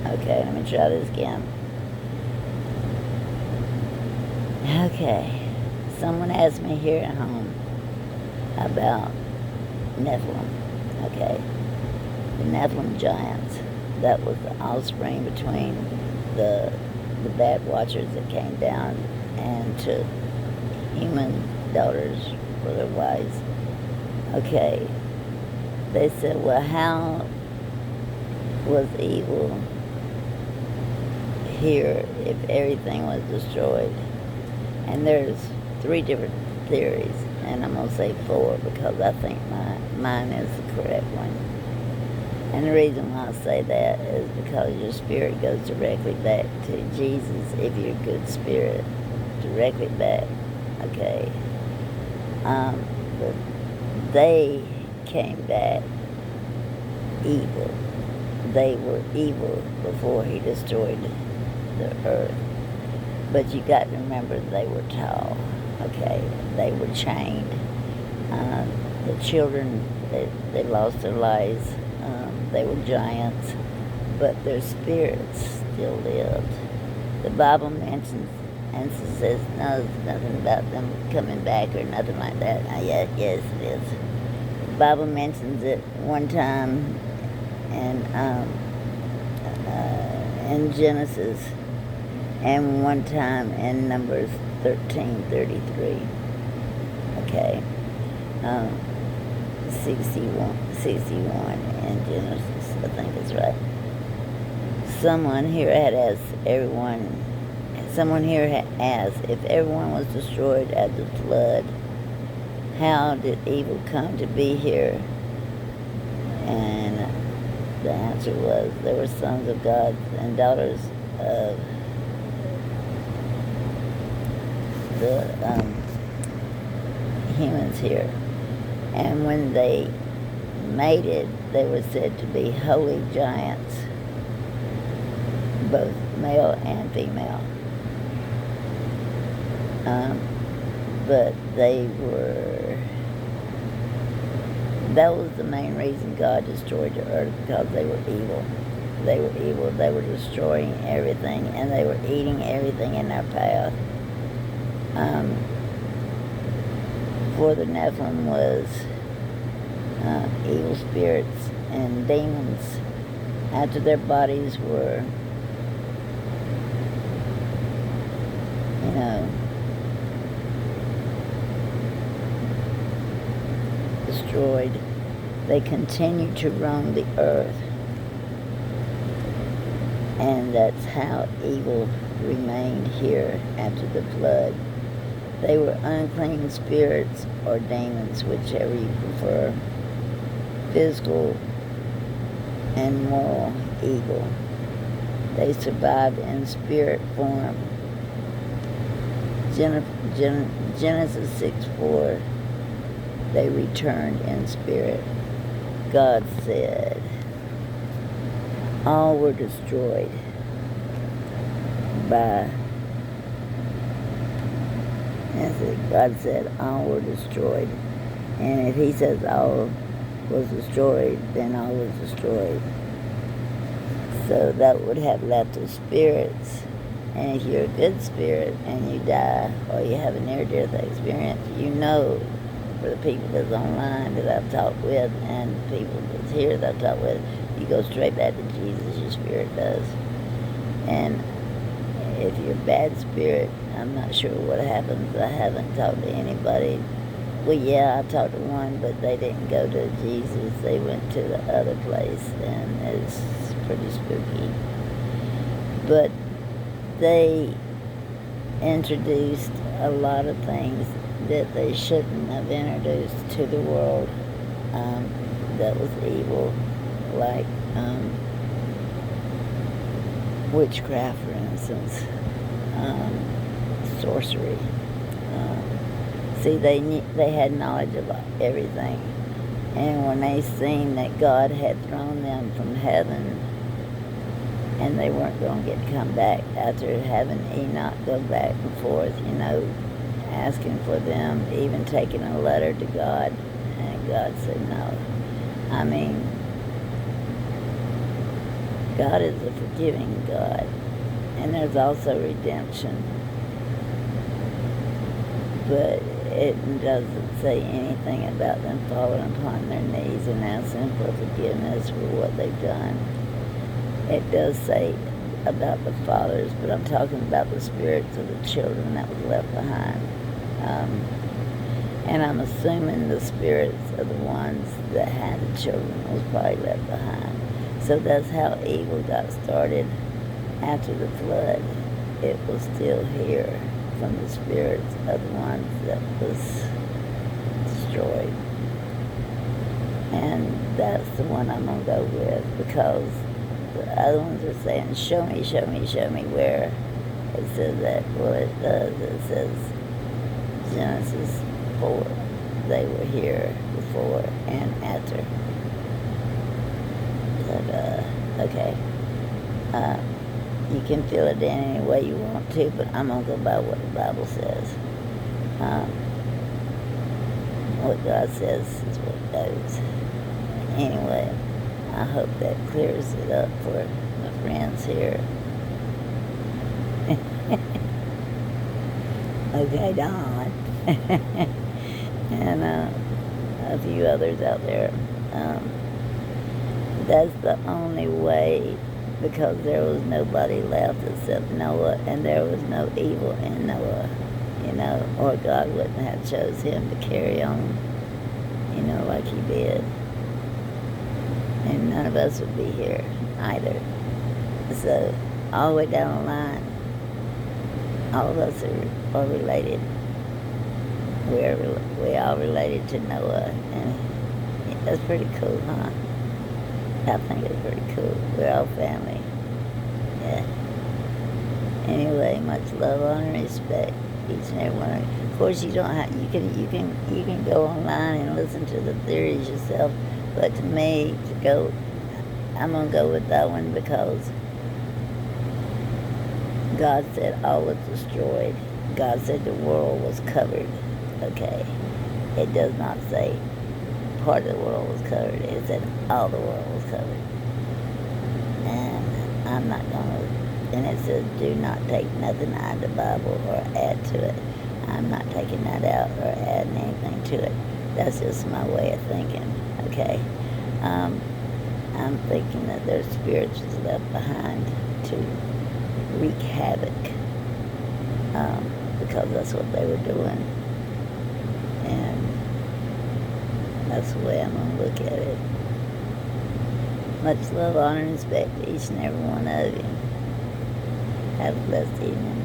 Okay, let me try this again. Okay, someone asked me here at home about Nephilim. Okay, the Nephilim giants. That was the offspring between the the bad watchers that came down and took human daughters for their wives. Okay, they said, well, how was evil here if everything was destroyed? And there's three different theories, and I'm going to say four because I think mine is the correct one. And the reason why I say that is because your spirit goes directly back to Jesus if you're a good spirit. Directly back. Okay. But they came back evil. They were evil before he destroyed the earth. But you got to remember they were tall. Okay. They were chained. The children, they lost their lives. They were giants, but their spirits still lived. The Bible mentions and says nothing about them coming back or nothing like that. Yes, it is. The Bible mentions it one time in Genesis and one time in Numbers 13:33. Okay. 61 in Genesis, I think it's right. Someone here had asked if everyone was destroyed at the flood, how did evil come to be here? And the answer was there were sons of God and daughters of the humans here. And when they mated, they were said to be holy giants, both male and female. But that was the main reason God destroyed the earth, because they were evil. They were evil. They were destroying everything, and they were eating everything in their path. For the Nephilim was evil spirits and demons after their bodies were, destroyed. They continued to roam the earth, and that's how evil remained here after the flood. They were unclean spirits or demons, whichever you prefer, physical and moral evil. They survived in spirit form. Genesis 6:4, they returned in spirit. God said, all were destroyed by, God said all were destroyed. And if he says all was destroyed, then all was destroyed. So that would have left the spirits. And if you're a good spirit and you die or you have a near-death experience, for the people that's online that I've talked with and the people that's here that I've talked with, you go straight back to Jesus, your spirit does. And if you're a bad spirit, I'm not sure what happens. I haven't talked to anybody. Well, yeah, I talked to one, but they didn't go to Jesus. They went to the other place, and it's pretty spooky. But they introduced a lot of things that they shouldn't have introduced to the world that was evil, like witchcraft, for instance, sorcery. See, they had knowledge of everything, and when they seen that God had thrown them from heaven, and they weren't going to get to come back after having Enoch go back and forth, asking for them, even taking a letter to God, and God said no. I mean, God is a forgiving God, and there's also redemption, but it doesn't say anything about them falling upon their knees and asking for forgiveness for what they've done. It does say about the fathers, but I'm talking about the spirits of the children that was left behind. And I'm assuming the spirits of the ones that had the children was probably left behind. So that's how evil got started after the flood. It was still here from the spirits of the ones that was destroyed. And that's the one I'm going to go with, because the other ones are saying, show me, show me, show me where it says that. Well, it does. It says Genesis 4. They were here before and after. But, okay. You can fill it in any way you want to, but I'm going to go by what the Bible says. What God says is what goes. Anyway, I hope that clears it up for my friends here. Okay, Don. And a few others out there. That's the only way, because there was nobody left except Noah, and there was no evil in Noah, or God wouldn't have chose him to carry on, like he did. And none of us would be here either. So, all the way down the line, all of us are related. We all related to Noah, and that's pretty cool, huh? I think it's pretty cool. We're all family. Yeah. Anyway, much love, honor, and respect, each and every one of you. Of course, you don't have. You can go online and listen to the theories yourself. But to me, I'm gonna go with that one, because God said all was destroyed. God said the world was covered. Okay, it does not say part of the world was covered. It said all the world was covered. And I'm not gonna. And it says do not take nothing out of the Bible or add to it. I'm not taking that out or adding anything to it. That's just my way of thinking. Okay. I'm thinking that there's spirits left behind to wreak havoc, because that's what they were doing. And that's the way I'm going to look at it. Much love, honor, and respect to each and every one of you. Have a blessed evening.